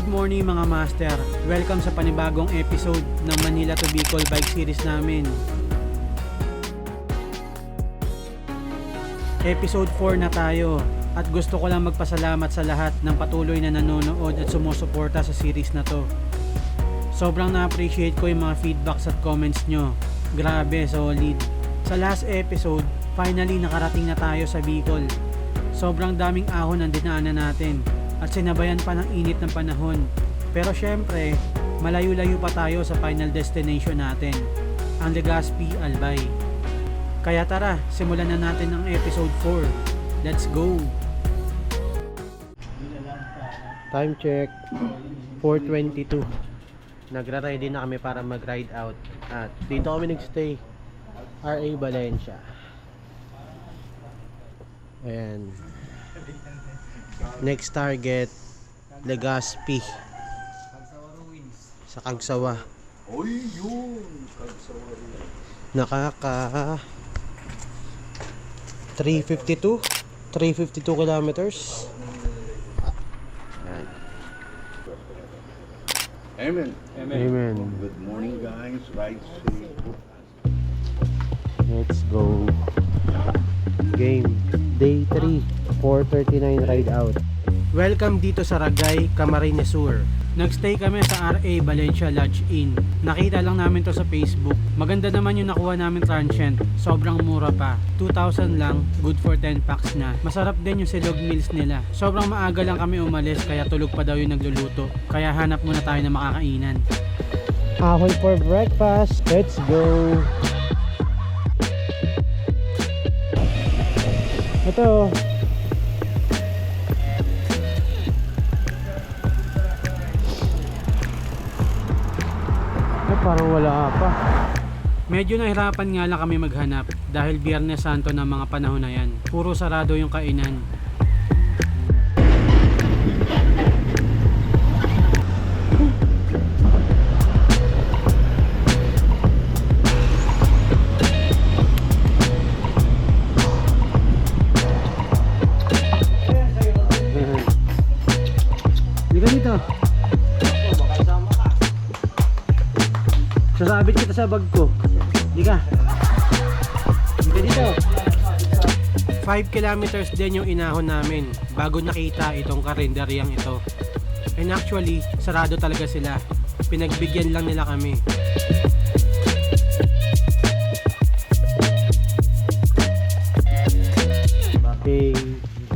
Good morning mga master. Welcome sa panibagong episode ng Manila to Bicol Bike Series namin. Episode 4 na tayo at gusto ko lang magpasalamat sa lahat ng patuloy na nanonood at sumusuporta sa series na to. Sobrang na-appreciate ko yung mga feedbacks at comments nyo. Grabe, solid. Sa last episode, finally nakarating na tayo sa Bicol. Sobrang daming ahon ang dinaanan natin at sinabayan pa ng init ng panahon. Pero syempre, malayo-layo pa tayo sa final destination natin, ang Legazpi, Albay. Kaya tara, simulan na natin ang episode 4. Let's go! Time check, 4:22. Nagra-ready na kami para mag-ride out. At dito kami nagstay, RA Valencia. Ayan. Next target, Legazpi sa Kagsawa. Oy, yun! Kagsawa rin. Nakaka 352 kilometers. Amen. Amen. Good morning, guys. Ride safe. Let's go. Game Day 3, 4:39 ride out. Welcome dito sa Ragay, Camarines Sur. Nagstay kami sa RA Valencia Lodge Inn. Nakita lang namin to sa Facebook. Maganda naman yung nakuha namin transient. Sobrang mura pa. 2,000 lang, good for 10 packs na. Masarap din yung silog meals nila. Sobrang maaga lang kami umalis kaya tulog pa daw yung nagluluto. Kaya hanap muna tayo ng makakainan. Ahoy for breakfast. Let's go. Ito. Parang wala pa. Medyo nahirapan nga lang kami maghanap dahil Biyernes Santo ng mga panahon na yan. Puro sarado yung kainan. Hindi ka dito. Sasabit kita sa bag ko. Di ka. Di ka dito. 5 kilometers din yung inahon namin bago nakita itong karinderyang ito. And actually, sarado talaga sila. Pinagbigyan lang nila kami. Okay,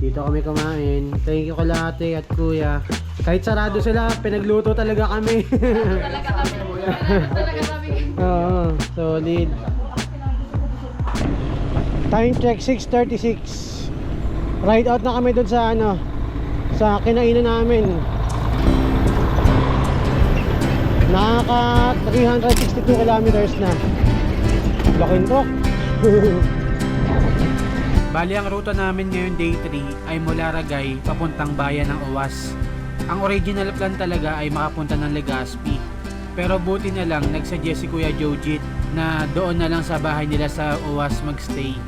dito kami kumain. Thank you kala ate at kuya. Kahit sarado sila, pinagluto talaga kami. Talaga kami. Oo, solid. Time check 6:36. Ride out na kami doon sa sa kinainan namin. Nakaka 362 kilometers na. Laking truck. Bali ang ruta namin ngayon day 3 ay mula Ragay papuntang bayan ng Uwas. Ang original plan talaga ay makapunta ng Legazpi. Pero buti na lang nagsuggest si Kuya Jojit na doon na lang sa bahay nila sa Uwas magstay.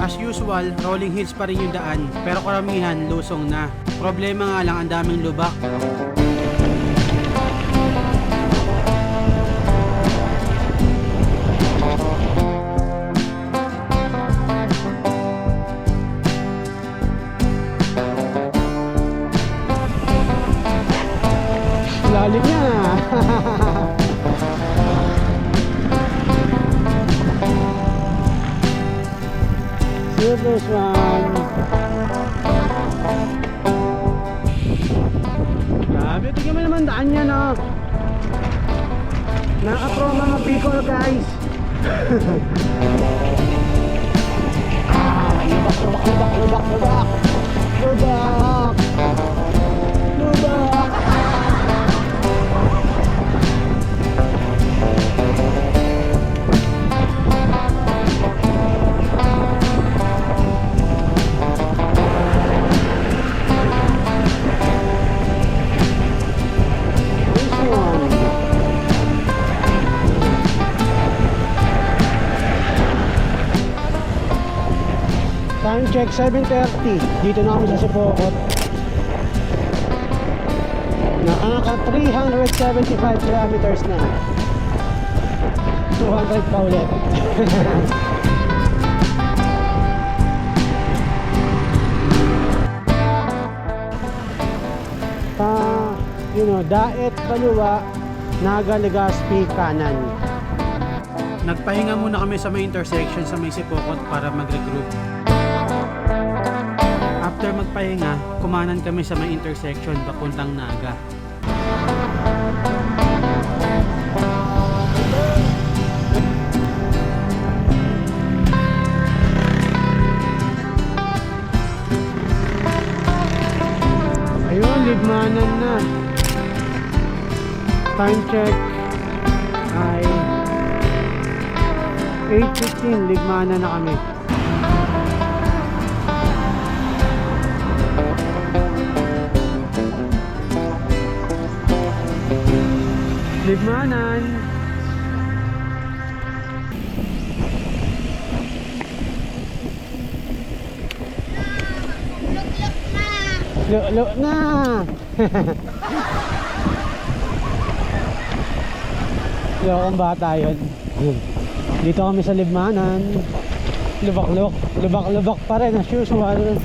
As usual, rolling hills pa rin yung daan pero karamihan lusong na. Problema nga lang ang daming lubak. Lalim niya. Super swan. Grabe, tingnan mo naman daan niya, no? Naka-pro mga Bicol, guys. Lubak. Time check 7:30. Dito na kami sa Sipokot. Nakaka 375 kilometers na. 200 pa ulit. Daet Baluwa, Naga Legazpi kanan. Nagpahinga muna kami sa may intersection sa may Sipokot para mag-regroup. After magpahinga, kumanan kami sa may intersection papuntang Naga. Ayun, ligmanan na. Time check ay 8:15, ligmanan na kami. Ligmanan. Lo na. Lokong bata yun. Dito kami sa Libmanan. Lubak-lubak pa rin as usual.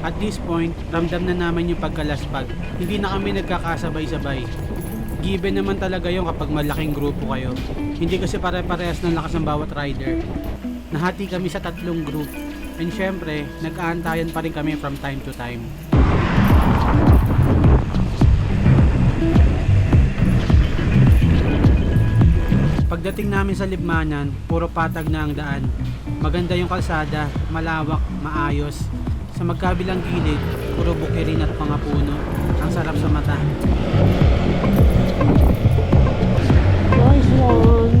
At this point, ramdam na naman yung pagkalaspag. Hindi na kami nagkakasabay-sabay. Given naman talaga yung kapag malaking grupo kayo. Hindi kasi pare-parehas ng lakas ng bawat rider. Nahati kami sa 3 group. And syempre, nag-aantayan pa rin kami from time to time. Pagdating namin sa Libmanan, puro patag na ang daan. Maganda yung kalsada, malawak, maayos. Sa magkabilang gilid, puro bukirin at mga puno. Ang sarap sa mata. Nice one.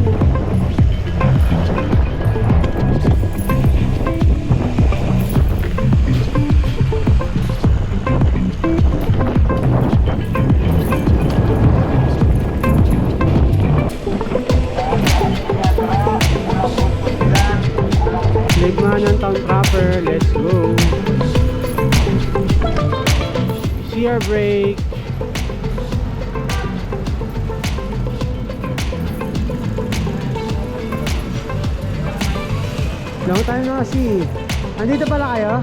Ligmanan town proper, let's go. CR break. Long time no see. Andito pala kayo?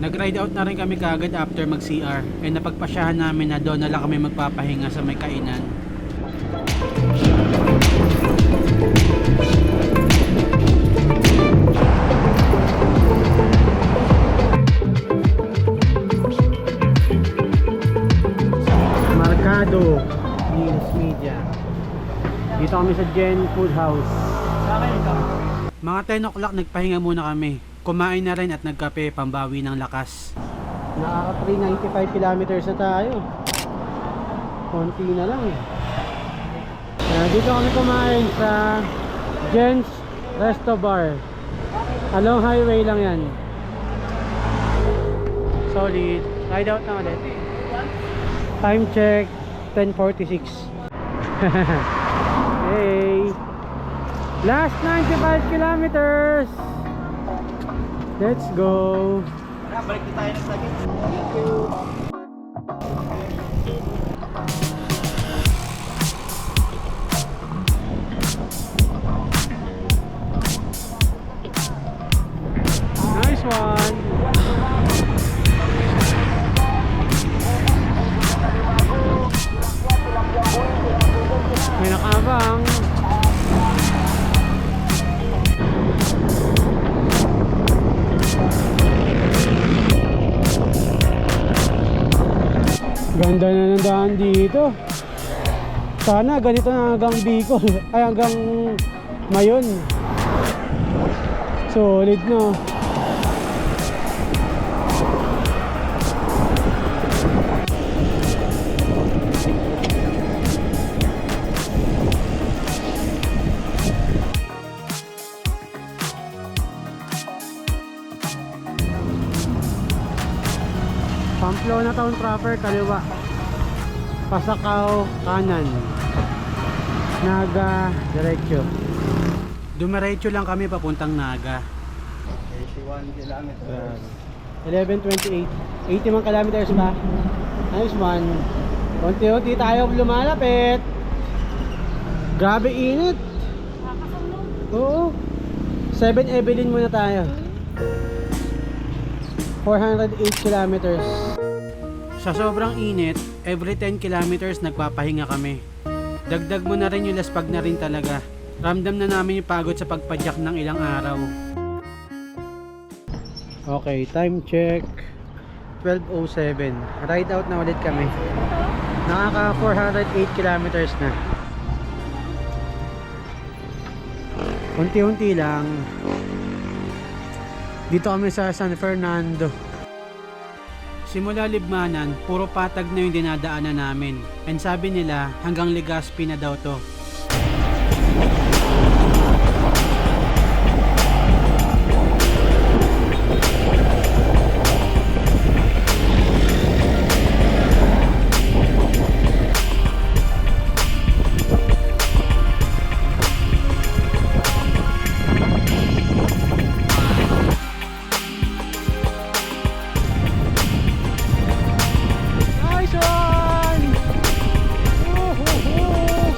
Nag-ride out na rin kami kaagad after mag-CR. And napagpasyahan namin na doon na lang kami magpapahinga sa may kainan. Marcado News Media. Dito kami sa Gen Food House. Mga 10 o'clock nagpahinga muna kami. Kumain na rin at nagkape pambawi ng lakas. Nakaka 395 kilometers na tayo. Konti na lang. Dito kami kumain sa Jen's Resto Bar. Along highway lang yan. Solid. Ride out na ulit. Time check 10:46. Hey. Last 95 kilometers. Let's go. Balik na tayo ng lagi. Thank you. Nice one. May nakabang. Ganda na ng daan dito. Sana ganito na hanggang Bicol. Ay hanggang Mayon. Solid no. Pamplona town proper kaliwa. Pasakaw kanan. Naga diretso. Dumiretso lang kami papuntang Naga. 81 kilometers. 11:28. 81 kilometers ba? Nice one. Unti-unti tayo lumalapit. Grabe init. Oo. 7 Evelyn muna tayo. 408 kilometers. Sa sobrang init, every 10 kilometers nagpapahinga kami. Dagdag mo na rin yung laspag na rin talaga. Ramdam na namin yung pagod sa pagpadyak ng ilang araw. Okay, time check. 12:07. Ride out na ulit kami. Nakaka 408 kilometers na. Unti-unti lang. Dito kami sa San Fernando. Simula Libmanan, puro patag na yung dinadaanan namin. And sabi nila, hanggang Legazpi na daw to. Nice one! Woohoo!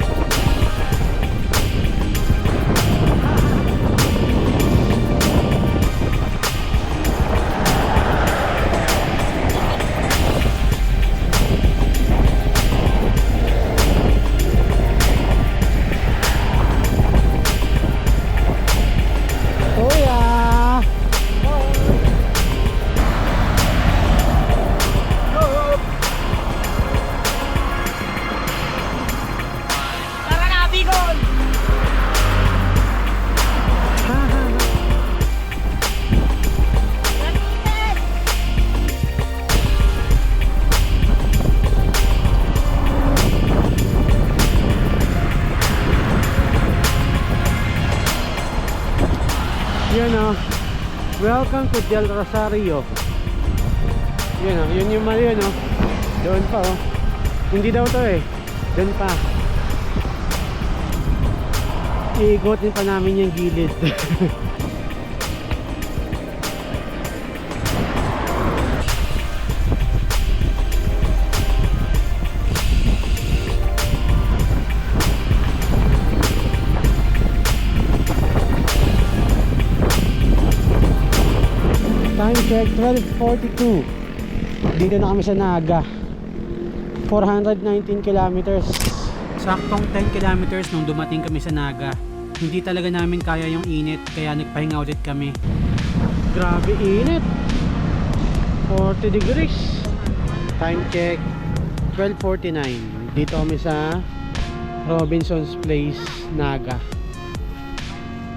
Kuya! Tara na, Bicol! Yun o. Welcome to Del Rosario. Yun o. Yun yung mali yun o. Doon pa o. Hindi daw to eh. Doon pa. Iikotin pa namin yung gilid. Time check 12:42. Dito na kami sa Naga. 419 kilometers. Saktong 10 kilometers nung dumating kami sa Naga. Hindi talaga namin kaya yung init, kaya nagpahinga ulit kami. Grabe init. 40 degrees. Time check 12:49. Dito kami sa Robinson's Place, Naga.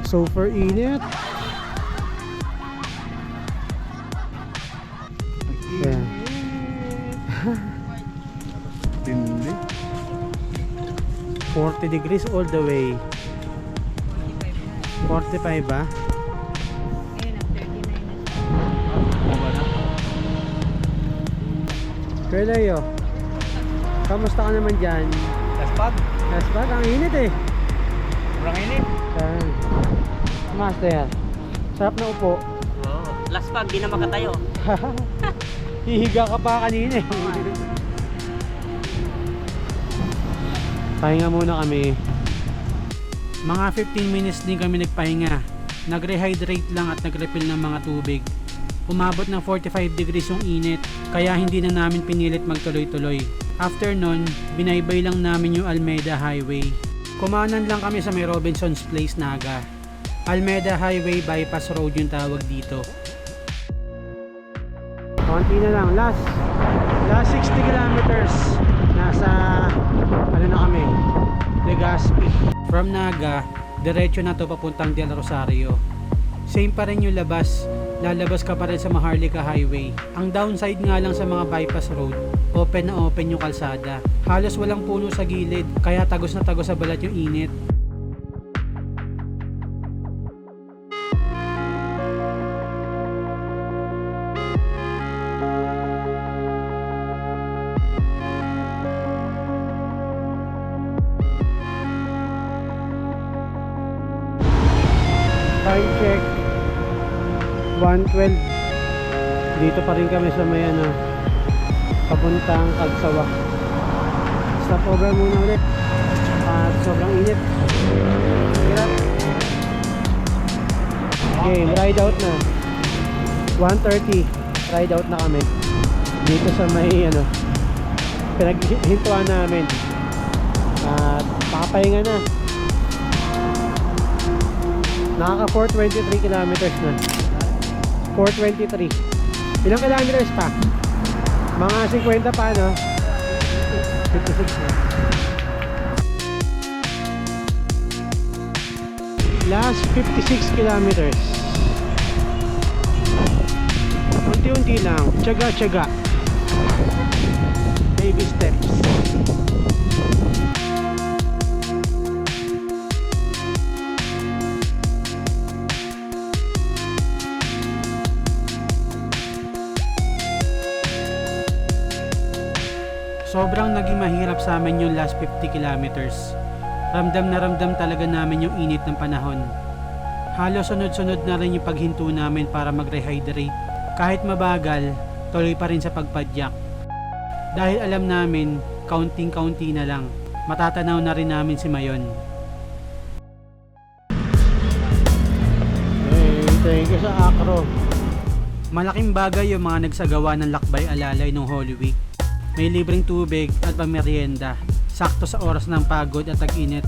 Super init. Yeah. Tindi. 40 degrees all the way. 45 ba? Ngayon, ang 39 na. Kuya Leo, kamusta ka naman dyan? Laspag? Laspag, ang init eh. Sobrang init. Master, sarap na upo. Oo. Laspag, di na makatayo. Hihiga ka pa kanina eh. Pahinga muna kami. Mga 15 minutes din kami nagpahinga. Nag-rehydrate lang at nag-refill ng mga tubig. Umabot ng 45 degrees yung init, kaya hindi na namin pinilit magtuloy-tuloy. After nun, binaybay lang namin yung Almeda Highway. Kumanan lang kami sa may Robinson's Place, Naga. Almeda Highway Bypass Road yung tawag dito. Konti na lang. Last 60 kilometers. Nasa, ano na kami? Legazpi. From Naga, diretso na to papuntang Del Rosario. Same pa rin yung labas. Lalabas ka pa rin sa Maharlika Highway. Ang downside nga lang sa mga bypass road, open na open yung kalsada. Halos walang puno sa gilid, kaya tagos na tagos sa balat yung init. Time check 1:12. Dito pa rin kami sa may ano, papuntang Kagsawa. Stop over muna ulit at sobrang init. Hirap. Okay, ride out na 1:30. Ride out na kami dito sa may ano, pinaghintuan namin at papahinga na. Nakaka 423 kilometers na. 423. Ilang kilometers pa? Mga 50 pa, no? 56 na. Last 56 kilometers. Unti-unti lang. Tiyaga-tiyaga. Baby steps. Sobrang naging mahirap sa amin yung last 50 kilometers. Ramdam na ramdam talaga namin yung init ng panahon. Halos sunod-sunod na rin yung paghinto namin para mag-rehydrate. Kahit mabagal, tuloy pa rin sa pagpadyak. Dahil alam namin, counting-county na lang. Matatanaw na rin namin si Mayon. Hey, thank you sa Acro. Malaking bagay yung mga nagsagawa ng lakbay alalay ng Holy Week. May libreng tubig at pangmerienda. Sakto sa oras ng pagod at tag-init.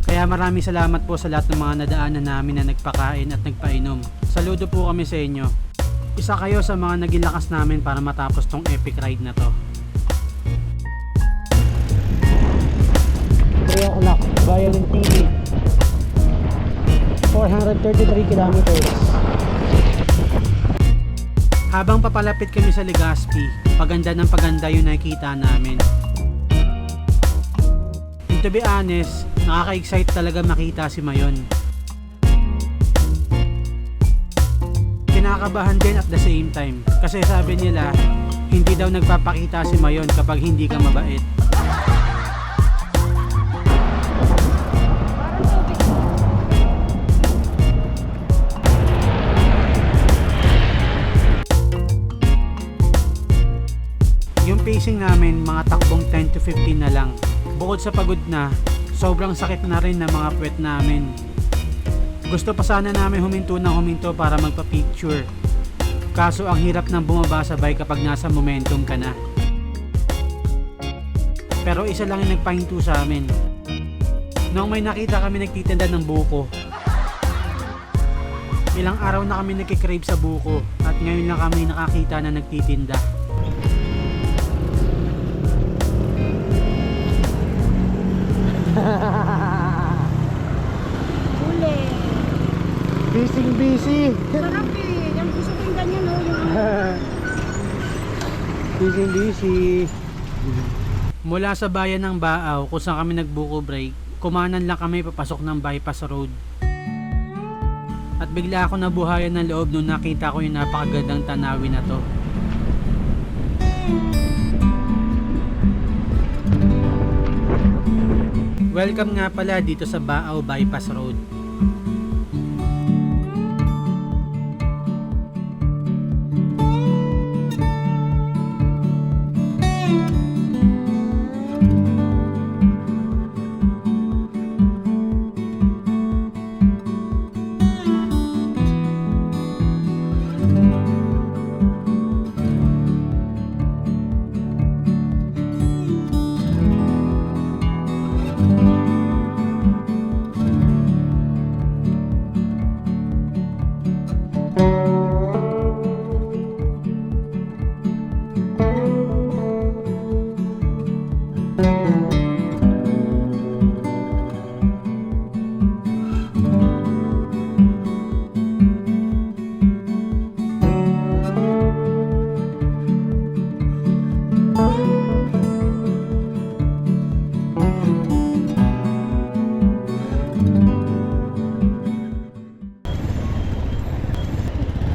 Kaya maraming salamat po sa lahat ng mga nadaanan namin na nagpakain at nagpainom. Saludo po kami sa inyo. Isa kayo sa mga naging lakas namin para matapos tong epic ride na to. 3 o'clock, Violin TV. 433 kilometers. Habang papalapit kami sa Legazpi, paganda ng paganda yung nakikita namin. And to be honest, nakaka-excite talaga makita si Mayon. Kinakabahan din at the same time, kasi sabi nila, hindi daw nagpapakita si Mayon kapag hindi ka mabait. Yung pacing namin, mga takbong 10 to 15 na lang. Bukod sa pagod na, sobrang sakit na rin ng mga puwet namin. Gusto pa sana namin huminto ng huminto para magpa-picture. Kaso ang hirap ng bumaba sa bike kapag nasa momentum ka na. Pero isa lang yung nagpahinto sa amin. Noong may nakita kami nagtitinda ng buko. Ilang araw na kami nagkikrave sa buko at ngayon lang kami nakakita na nagtitinda. Huli. Busy. Sarap eh. Yung gusto ko yung ganyan, no? Yung Busy. Mula sa bayan ng Baaw kung saan kami nagbuko break, kumanan lang kami papasok ng bypass road. At bigla ako nabuhayan ng loob nung nakita ko yung napakagandang tanawin na to. Welcome nga pala dito sa Baaw Bypass Road.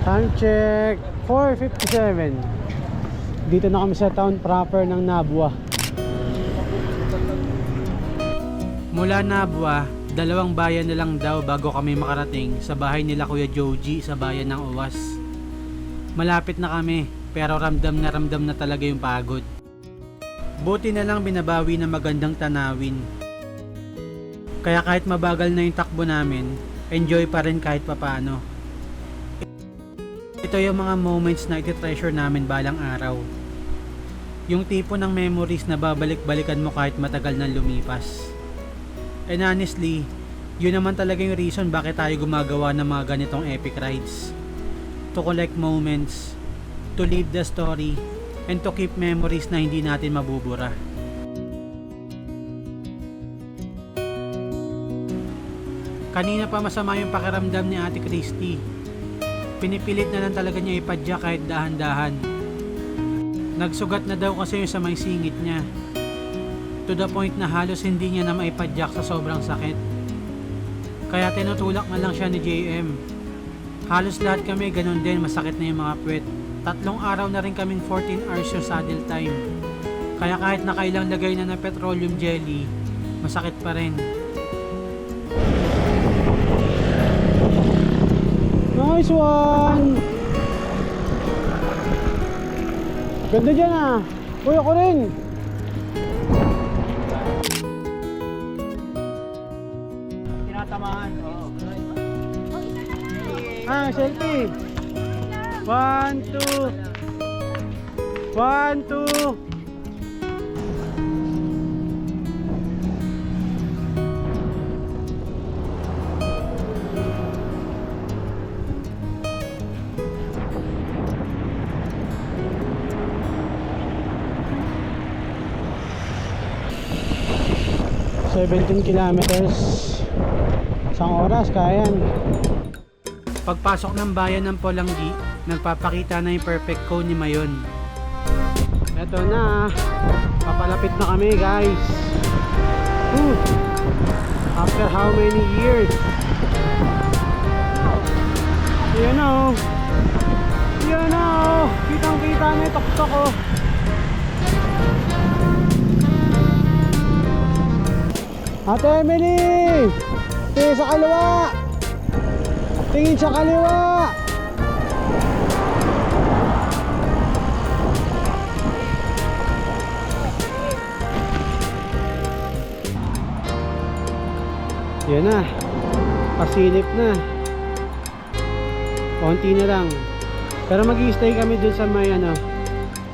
Time check 4:57. Dito na kami sa town proper ng Nabua. Mula Nabua, 2 bayan na lang daw bago kami makarating sa bahay nila Kuya Joji sa bayan ng Uwas. Malapit na kami pero ramdam na talaga yung pagod. Buti na lang binabawi na magandang tanawin. Kaya kahit mabagal na yung takbo namin, enjoy pa rin kahit papano. Ito yung mga moments na iti-treasure namin balang araw. Yung tipo ng memories na babalik-balikan mo kahit matagal na lumipas. And honestly, yun naman talaga yung reason bakit tayo gumagawa ng mga ganitong epic rides. To collect moments, to live the story, and to keep memories na hindi natin mabubura. Kanina pa masama yung pakiramdam ni Ate Christy. Pinipilit na lang talaga niya ipadya kahit dahan-dahan. Nagsugat na daw kasi yung sa may singit niya. To the point na halos hindi niya na maipadyak sa sobrang sakit. Kaya tinutulak na lang siya ni JM. Halos lahat kami ganun din, masakit na yung mga puwet. 3 araw na rin kaming 14 hours yung saddle time. Kaya kahit nakailang lagay na ng petroleum jelly, masakit pa rin. Nice one! Ganda dyan ah! Uy, ako rin! Tinatamaan. Oo. Selfie! 1, 2 1, 2 17 kilometers. Isang oras, kaya yan. Pagpasok ng bayan ng Polanggi, nagpapakita na yung perfect cone ni Mayon. Eto na, papalapit na kami guys. After how many years? Yan na oh. Yan na oh. Kitang kita na yung tuktok oh. Ate Emily! Tingin sa kaliwa! Tingin sa kaliwa! Yan na, pasilip na. Konti na lang. Pero mag-i-stay kami dun sa may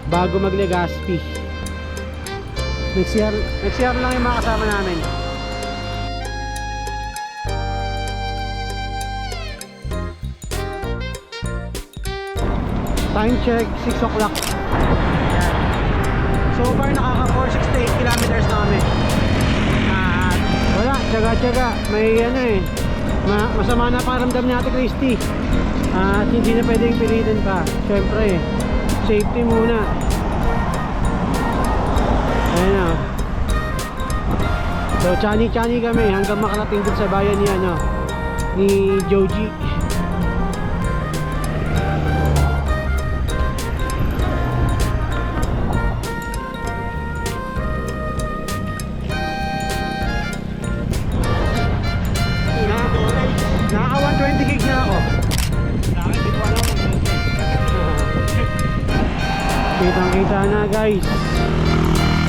bago mag-Legazpi. Next year lang yung mga kasama namin. Time check, 6 o'clock. Yan. So far nakaka 468 kilometers na kami. Wala, tsaga-tsaga. May masama na pakiramdam ni Ate Christy. At hindi na pwedeng pilitin pa. Siyempre, safety muna. Ayun na. So, chani-chani kami hanggang makarating dun sa bayan ni Joji. Kitang-kita na guys.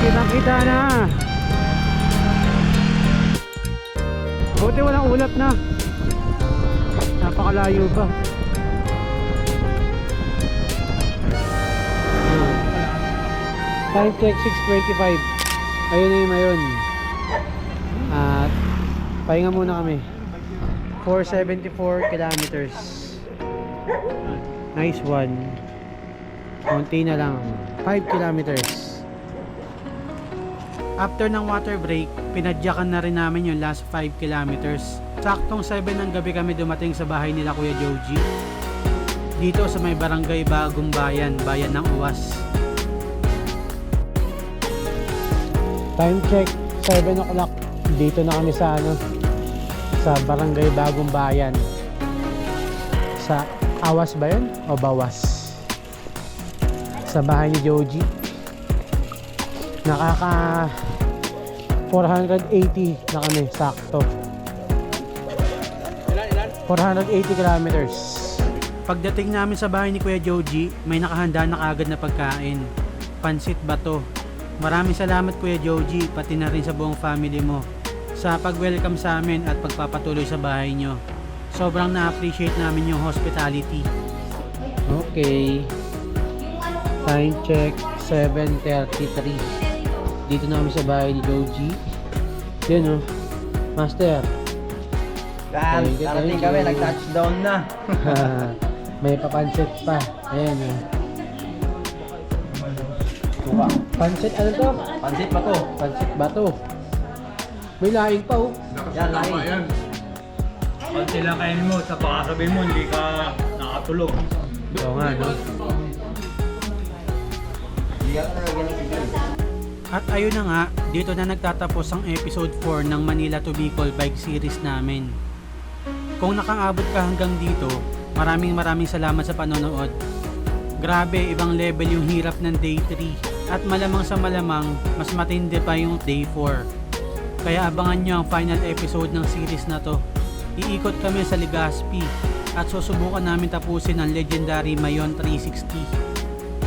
Kitang-kita na. Buti walang ulap na. Napakalayo pa. Time check 6:25. Ayun na yung Mayon. At pahinga muna kami. 474 kilometers. Nice one. Konti na lang, 5 kilometers. After ng water break, pinadyakan na rin namin yung last 5 kilometers. Saktong 7 ng gabi kami dumating sa bahay nila Kuya Joji. Dito sa may barangay Bagong Bayan, bayan ng Uwas. Time check, 7 o'clock. Dito na kami sa sa barangay Bagong Bayan. Sa Awas ba yun? O Bawas? Sa bahay ni Joji. Nakaka 480 na kami, sakto. 480 kilometers. Pagdating namin sa bahay ni Kuya Joji, may nakahanda na kagad na pagkain. Pansit bato. Maraming salamat Kuya Joji, pati na rin sa buong family mo sa pag-welcome sa amin at pagpapatuloy sa bahay nyo. Sobrang na-appreciate namin yung hospitality. Okay. Time check, 7:33. Dito na kami sa bahay ni Joji. Yan oh. Master. Yan, Thank you, darating thank kami, you. nag-touchdown na. May papansit pa. Ayan oh. Tuka. Pansit ano to? Pansit pa to. Pansit bato. May laing pa oh. Yan, lahi. Yan. Pag sila kainin mo, sa pakasabihin mo, hindi ka nakatulog. Oo nga no. Hindi ka talaga ng sigil. At ayun na nga, dito na nagtatapos ang episode 4 ng Manila to Bicol bike series namin. Kung nakaabot ka hanggang dito, maraming salamat sa panonood. Grabe, ibang level yung hirap ng day 3 at malamang sa malamang, mas matindi pa yung day 4. Kaya abangan nyo ang final episode ng series na to. Iikot kami sa Legazpi at susubukan namin tapusin ang legendary Mayon 360.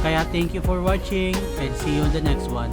Kaya thank you for watching and see you on the next one.